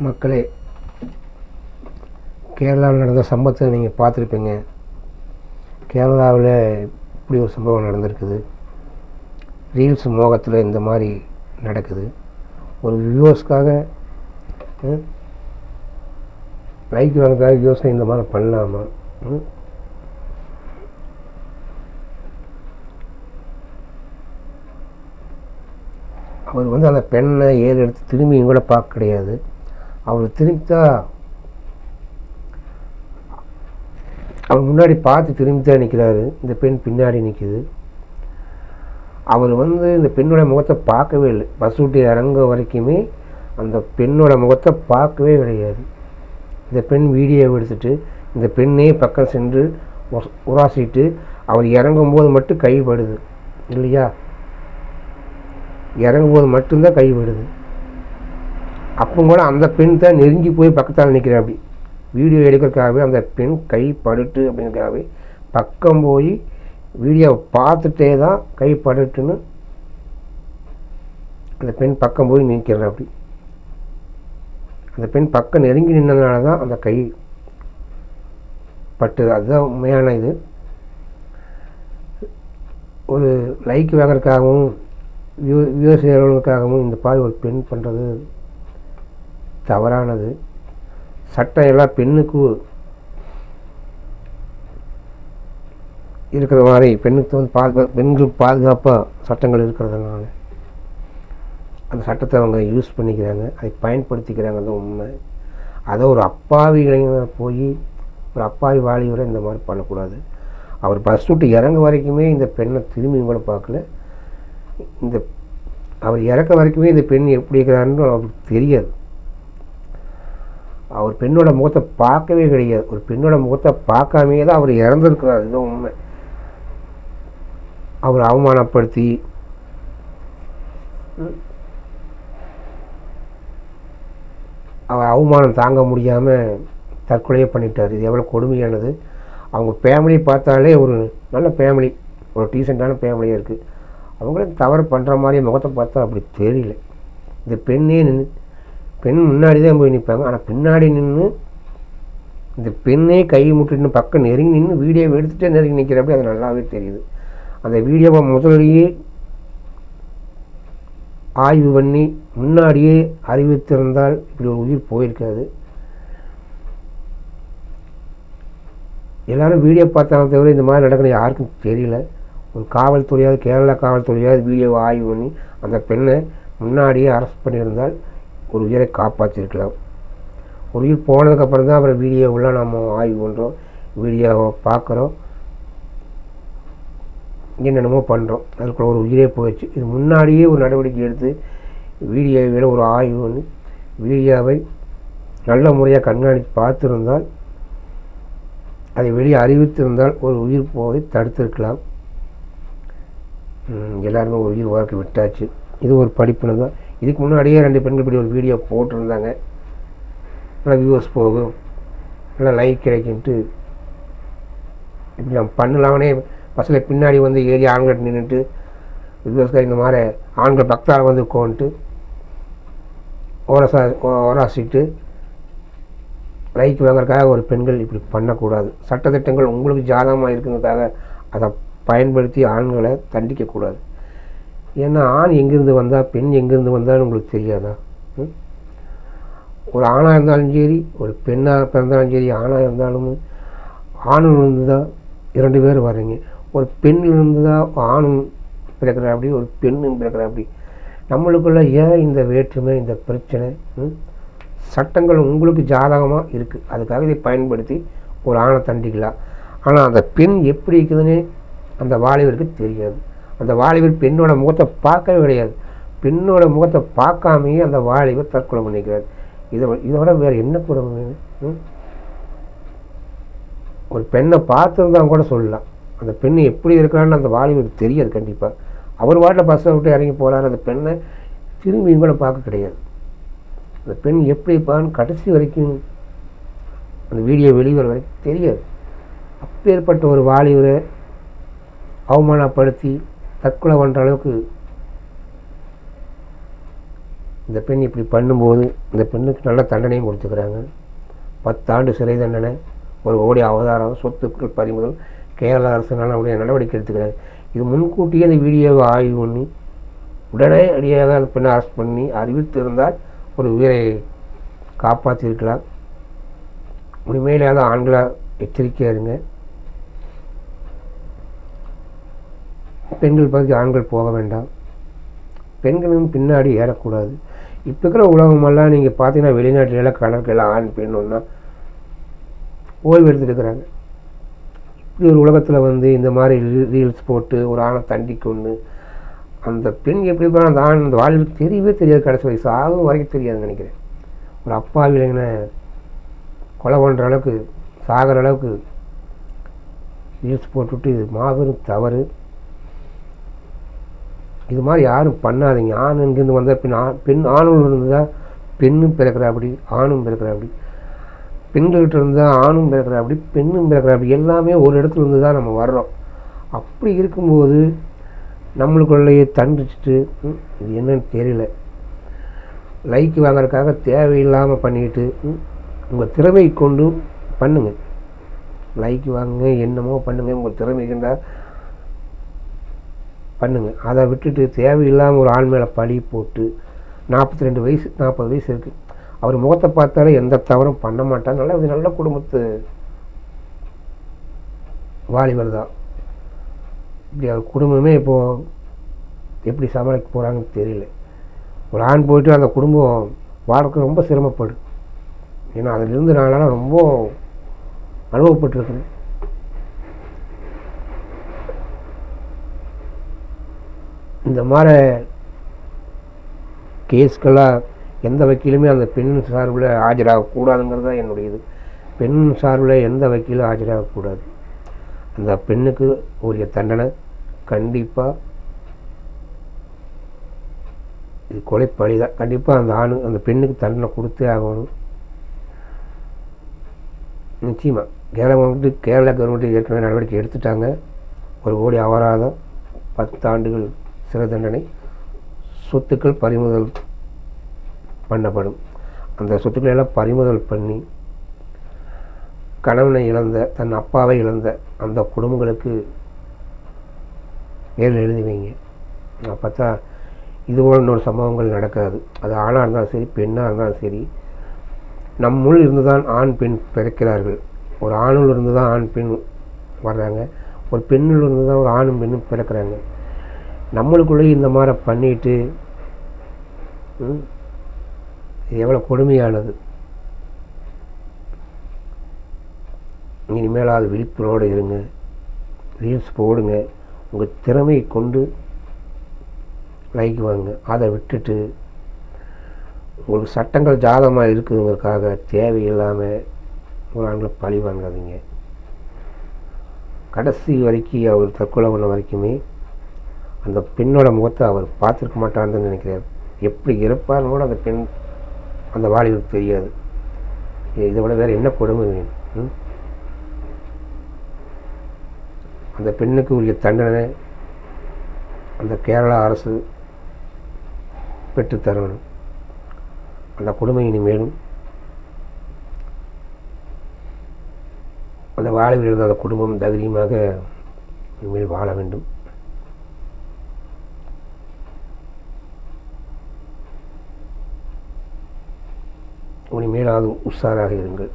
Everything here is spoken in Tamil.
மக்களே, கேரளாவில் நடந்த சம்பவத்தை நீங்கள் பார்த்துருப்பீங்க. கேரளாவில் இப்படி ஒரு சம்பவம் நடந்திருக்குது. ரீல்ஸ் மோகத்தில் இந்த மாதிரி நடக்குது. ஒரு வியூவர்ஸ்க்காக லைக் வாங்கிறதுக்காக வியூவர்ஸை இந்த மாதிரி பண்ணலாமா? அவர் அந்த பெண்ணை எடுத்து திரும்பியும் கூட பார்க்க கிடையாது. அவர் திரும்பித்தான் அவர் முன்னாடி பார்த்து திரும்பித்தான் நிற்கிறாரு. இந்த பெண் பின்னாடி நிற்கிது. அவர் இந்த பெண்ணோட முகத்தை பார்க்கவே இல்லை. பஸ் விட்டு இறங்க வரைக்குமே அந்த பெண்ணோட முகத்தை பார்க்கவே கிடையாது. இந்த பெண் வீடியோ எடுத்துட்டு இந்த பெண்ணே பக்கம் சென்று உராசிட்டு அவர் இறங்கும்போது மட்டும் கைப்படுது இல்லையா? இறங்கும்போது மட்டும்தான் கைப்படுது. அப்போ கூட அந்த பெண் தான் நெருங்கி போய் பக்கத்தால் நிற்கிறேன். அப்படி வீடியோ எடுக்கிறதுக்காகவே அந்த பெண் கைப்படுட்டு அப்படிங்கிறதுக்காகவே பக்கம் போய் வீடியோவை பார்த்துட்டே தான் கைப்படுட்டுன்னு அந்த பெண் பக்கம் போய் நிற்கிறேன். அப்படி அந்த பெண் பக்கம் நெருங்கி நின்றதுனால தான் அந்த கை பட்டுது. அதுதான் உண்மையான இது. ஒரு லைக் வாங்கிறதுக்காகவும் வியூவர்ஸ் ஏறவங்களுக்காகவும் இந்த மாதிரி ஒரு பெண் பண்ணுறது தவறானது. சட்டம் எல்லாம் பெண்ணுக்கு இருக்கிற மாதிரி பெண்ணுக்கு பெண்களுக்கு பாதுகாப்பாக சட்டங்கள் இருக்கிறதுனால அந்த சட்டத்தை அவங்க யூஸ் பண்ணிக்கிறாங்க, அதை பயன்படுத்திக்கிறாங்க. அது உண்மை. அதை ஒரு அப்பாவி இளைஞர் போய் ஒரு அப்பாவி வாலிபரை இந்த மாதிரி பண்ணக்கூடாது. அவர் பஸ் விட்டு இறங்க வரைக்குமே இந்த பெண்ணை திரும்பி கூட பார்க்கல. அவர் இறக்க வரைக்குமே இந்த பெண் எப்படி இருக்கிறாருன்னு அவருக்கு தெரியாது. அவர் பெண்ணோட முகத்தை பார்க்கவே கிடையாது. ஒரு பெண்ணோட முகத்தை பார்க்காமே தான் அவர் இறந்துருக்கிறார். இதுதான் உண்மை. அவர் அவமானப்படுத்தி அவர் அவமானம் தாங்க முடியாமல் தற்கொலையே பண்ணிட்டார். இது எவ்வளோ கொடுமையானது. அவங்க ஃபேமிலியை பார்த்தாலே ஒரு நல்ல ஃபேமிலி, ஒரு டீசெண்டான ஃபேமிலியாக இருக்குது. அவங்களும் தவறு பண்ணுற மாதிரி முகத்தை பார்த்தா அப்படி தெரியல. இந்த பெண் முன்னாடி தான் போய் நிற்பாங்க. ஆனால் பின்னாடி நின்று இந்த பெண்ணே கை முட்டின்னு பக்கம் நெருங்கி நின்று வீடியோவை எடுத்துகிட்டே நெருங்கி நிற்கிறப்படி அது நல்லாவே தெரியுது. அந்த வீடியோவை முதலிலேயே ஆய்வு பண்ணி முன்னாடியே அறிவித்திருந்தால் இப்படி ஒரு உயிர் போயிருக்காது. எல்லோரும் வீடியோ பார்த்தாலும் தவிர இந்த மாதிரி நடக்கணும் யாருக்கும் தெரியல. ஒரு காவல்துறையாவது, கேரளா காவல்துறையாவது வீடியோவை ஆய்வு பண்ணி அந்த பெண்ணை முன்னாடியே அரெஸ்ட் பண்ணியிருந்தால் ஒரு உயிரை காப்பாற்றிருக்கலாம். ஒரு உயிர் போனதுக்கப்புறம் தான் அப்புறம் வீடியோவெல்லாம் நம்ம ஆய்வு பண்ணுறோம், வீடியோவை பார்க்குறோம், என்னென்னமோ பண்ணுறோம். அதுக்குள்ள ஒரு உயிரே போயிடுச்சு. இது முன்னாடியே ஒரு நடவடிக்கை எடுத்து வீடியோவை ஒரு ஆய்வு பண்ணி வீடியோவை நல்ல முறையாக கண்காணித்து பார்த்துருந்தால், அதை வெளியே அறிவித்திருந்தால் ஒரு உயிர் போவதை தடுத்திருக்கலாம். எல்லாருமே ஒரு உயிர் வாழ்க்கை விட்டாச்சு. இது ஒரு படிப்புன்னு தான். இதுக்கு முன்னாடியே 2 பெண்கள் இப்படி ஒரு வீடியோ போட்டிருந்தாங்க. நல்லா வியூவர்ஸ் போகும், நல்லா லைக் கிடைக்குன்ட்டு இப்படி நம்ம பண்ணலாமனே பஸ்ஸில் பின்னாடி ஏறி ஆண்கள் நின்றுட்டு வியூவர்ஸ்க்காக இந்த மாதிரி ஆண்கள் பக்தால் உட்காந்துட்டு ஓராசிட்டு லைக் வாங்கிறதுக்காக ஒரு பெண்கள் இப்படி பண்ணக்கூடாது. சட்டத்திட்டங்கள் உங்களுக்கு ஜாதகமாக இருக்குங்கிறதுக்காக அதை பயன்படுத்தி ஆண்களை தண்டிக்கக்கூடாது. ஏன்னா ஆண் எங்கேருந்து வந்தால் பெண் எங்கேருந்து வந்தாலும் உங்களுக்கு தெரியாதா? ஒரு ஆணாக இருந்தாலும் சரி, ஒரு பெண்ணாக பிறந்தாலும் சரி, ஆணாக இருந்தாலும் ஆணிலிருந்து தான் 2 பேர் வர்றீங்க. ஒரு பெண்ணிலிருந்து தான் ஆணும் பிறக்கிற அப்படி, ஒரு பெண்ணும் பிறக்கிற அப்படி. நம்மளுக்குள்ள ஏன் இந்த வேற்றுமை, இந்த பிரச்சனை? சட்டங்கள் உங்களுக்கு ஜாதகமாக இருக்குது, அதுக்காக இதை பயன்படுத்தி ஒரு ஆணை தண்டிக்கலாம். ஆனால் அந்த பெண் எப்படி இருக்குதுன்னு அந்த வாலிபருக்கு தெரியாது. அந்த வாலிபர் பெண்ணோட முகத்தை பார்க்கவே கிடையாது. பெண்ணோட முகத்தை பார்க்காமையே அந்த வாலிபர் தற்கொலை பண்ணிக்கிறார். இதோட வேறு என்ன குடும்பம் வேணும்? ஒரு பெண்ணை பார்த்துருந்தான் கூட சொல்லலாம். அந்த பெண் எப்படி இருக்கிறான்னு அந்த வாலிபருக்கு தெரியாது. கண்டிப்பாக அவர் வாட்டில் பஸ்ஸை விட்டு இறங்கி போகிறார். அந்த பெண்ணை திரும்பியும் கூட பார்க்க கிடையாது. அந்த பெண் எப்படி இருப்பான்னு கடைசி வரைக்கும் அந்த வீடியோ வெளிவர வரைக்கும் தெரியாது. அப்பேற்பட்ட ஒரு வாலிபரை அவமானப்படுத்தி தற்கொலை பண்ணுற அளவுக்கு இந்த பெண் இப்படி பண்ணும்போது இந்த பெண்ணுக்கு நல்ல தண்டனையும் கொடுத்துக்கிறாங்க. 10 ஆண்டு சிறை தண்டனை, 1 கோடி அவதாரம், சொத்துக்கள் பறிமுதல், கேரள அரசு நல்ல நடவடிக்கை எடுத்துக்கிறாங்க. இது முன்கூட்டியே அந்த வீடியோவை ஆய்வு பண்ணி உடனே அடியாக அந்த பெண்ணை அரெஸ்ட் பண்ணி அறிவித்திருந்தால் ஒரு உயிரை காப்பாற்றிருக்கலாம். உண்மையிலேயாவது ஆண்களாக எச்சரிக்கையாக இருங்க. பெண்கள் பகுதி ஆண்கள் போக வேண்டாம். பெண்களும் பின்னாடி ஏறக்கூடாது. இப்போ இருக்கிற உலகமெல்லாம் நீங்கள் பார்த்தீங்கன்னா வெளிநாட்டிலெல்லாம் கணக்கெல்லாம் ஆண் பெண் ஒன்றா ஓய்வு எடுத்துகிட்டு இருக்கிறாங்க. இப்படி ஒரு உலகத்தில் இந்த மாதிரி ரீல்ஸ் போட்டு ஒரு ஆணை தண்டி கொண்டு அந்த பெண் எப்படி போனால் அந்த ஆண் அந்த வாழ்வுக்கு தெரியவே தெரியாது, கடைசி வயசு ஆகும் வரைக்கும் தெரியாதுன்னு நினைக்கிறேன். ஒரு அப்பாவிலைங்க கொலை பண்ணுற அளவுக்கு சாகிற அளவுக்கு ரீல்ஸ் போட்டுவிட்டு இது மாபெரும் தவறு. இது மாதிரி யாரும் பண்ணாதீங்க. ஆண் இங்கேருந்து வந்தால் பெண் ஆணும் இருந்தால் பெண்ணும் பிறக்கிறாப்படி, ஆணும் பிறக்கிறாப்படி. பெண்கள்கிட்ட இருந்தால் ஆணும் பிறக்கிறாப்படி, பெண்ணும் பிறக்கிறாப்படி. எல்லாமே ஒரு இடத்துல இருந்து தான் நம்ம வர்றோம். அப்படி இருக்கும்போது நம்மளுக்குள்ளேயே தண்டிச்சுட்டு இது என்னன்னு தெரியல, லைக் வாங்குறதுக்காக தேவையில்லாமல் பண்ணிக்கிட்டு உங்கள் திறமை கொண்டு பண்ணுங்கள். லைக் வாங்குங்க, என்னமோ பண்ணுங்கள், உங்கள் திறமை இருந்தால் பண்ணுங்கள். அதை விட்டுட்டு தேவையில்லாமல் ஒரு ஆள் மேலே பழி போட்டு 42 வயசு 40 வயசு இருக்குது, அவர் முகத்தை பார்த்தாலே எந்த தவறும் பண்ண மாட்டாங்க. நல்ல குடும்பத்து வாலிபர் தான். இப்படி அவர் குடும்பமே இப்போது எப்படி சமாளிக்க போகிறாங்கன்னு தெரியல. ஒரு ஆண் போயிட்டு அந்த குடும்பம் வாழ்க்கை ரொம்ப சிரமப்படும். ஏன்னா அதிலிருந்து நான்லாம் ரொம்ப அனுபவப்பட்டிருக்கிறேன். இந்த மாதிரி கேஸ்களாக எந்த வக்கீலுமே அந்த பெண் சார்பில் ஆஜராகக்கூடாதுங்கிறது தான் என்னுடைய இது. பெண் சார்பில் எந்த வக்கீலும் ஆஜராகக்கூடாது. அந்த பெண்ணுக்கு உரிய தண்டனை கண்டிப்பாக, இது கொலைப்பழி தான். கண்டிப்பாக அந்த பெண்ணுக்கு தண்டனை கொடுத்தே ஆகணும். நிச்சயமாக கேரளா கவர்மெண்ட்டு ஏற்கனவே நடவடிக்கை எடுத்துட்டாங்க. 1 கோடி அபராதம், 10 ஆண்டுகள் சிறை தண்டனை, சொத்துக்கள் பறிமுதல் பண்ணப்படும். அந்த சொத்துக்களை எல்லாம் பறிமுதல் பண்ணி கணவனை இழந்த, தன் அப்பாவை இழந்த அந்த குடும்பங்களுக்கு நேரில் எழுதி வைங்க. அப்போ தான் இதுபோல் இன்னொரு சம்பவங்கள் நடக்காது. அது ஆணாக இருந்தாலும் சரி, பெண்ணாக இருந்தாலும் சரி. நம்முள் இருந்து தான் ஆண் பெண் பிறக்கிறார்கள். ஒரு ஆணுள் இருந்து தான் ஆண் பெண் வர்றாங்க. ஒரு பெண்ணில் இருந்து தான் ஒரு ஆணும் பெண்ணும் பிறக்கிறாங்க. நம்மளுக்குள்ளேயே இந்த மாதிரி பண்ணிட்டு இது எவ்வளோ கொடுமையானது. இனிமேல் அது விழிப்புணர்வோடு இருங்க. ரீல்ஸ் போடுங்க, உங்கள் திறமையை கொண்டு லைக் வாங்க. அதை விட்டுட்டு உங்களுக்கு சட்டங்கள் ஜாதகமாக இருக்குதுங்கிறதுக்காக தேவையில்லாமல் ஒரு ஆண்களை பழி வாங்காதீங்க. கடைசி வரைக்கும் அவர் தற்கொலை பண்ண வரைக்குமே அந்த பெண்ணோட முகத்தை அவர் பார்த்துருக்க மாட்டான்னு நினைக்கிறார். எப்படி இருப்பார்னு கூட அந்த பெண் அந்த வாலிபருக்கு தெரியாது. இதை விட வேறு என்ன கொடுமை வேணும்? அந்த பெண்ணுக்கு உரிய தண்டனை அந்த கேரளா அரசு பெற்றுத்தரணும். அந்த கொடுமை இனிமேலும் அந்த வாலிபர் இருந்த அந்த குடும்பம் தைரியமாக இனிமேல் வாழ வேண்டும். இனிமேலாவது உஷாராக இருங்கள்.